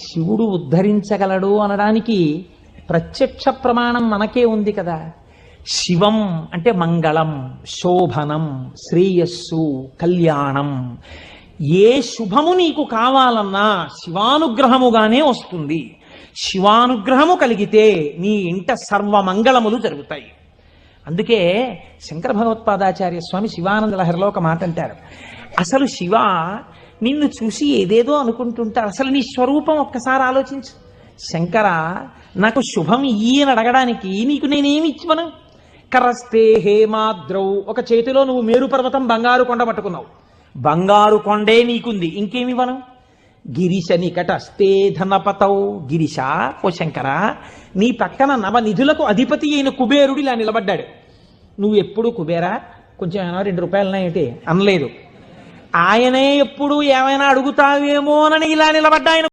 శివుడు ఉద్ధరించగలడు అనడానికి ప్రత్యక్ష ప్రమాణం మనకే ఉంది కదా. శివం అంటే మంగళం, శోభనం, శ్రేయస్సు, కళ్యాణం. ఏ శుభము నీకు కావాలన్నా శివానుగ్రహముగానే వస్తుంది. శివానుగ్రహము కలిగితే నీ ఇంట సర్వమంగళములు జరుగుతాయి. అందుకే శంకర భగవత్పాదాచార్య స్వామి శివానంద లహరిలో ఒక మాట అంటారు, అసలు శివ నిన్ను చూసి ఏదేదో అనుకుంటుంటారు, అసలు నీ స్వరూపం ఒక్కసారి ఆలోచించు. శంకర, నాకు శుభం ఇయ్యని అడగడానికి నీకు నేనేమి ఇచ్చివను? కరస్తే హేమాద్రౌ, ఒక చేతిలో నువ్వు మేరు పర్వతం బంగారు కొండ పట్టుకున్నావు, బంగారు కొండే నీకుంది, ఇంకేమివ్వను? గిరిశ నికటస్తే ధనపతౌ, గిరిశ ఓ శంకర, నీ పక్కన నవనిధులకు అధిపతి అయిన కుబేరుడు ఇలా నిలబడ్డాడు. నువ్వు ఎప్పుడు కుబేరా కొంచెం ఏమైనా 2 రూపాయలనేమిటి అనలేదు. ఆయనే ఎప్పుడు ఏమైనా అడుగుతావేమోనని ఇలా నిలబడ్డా ఆయన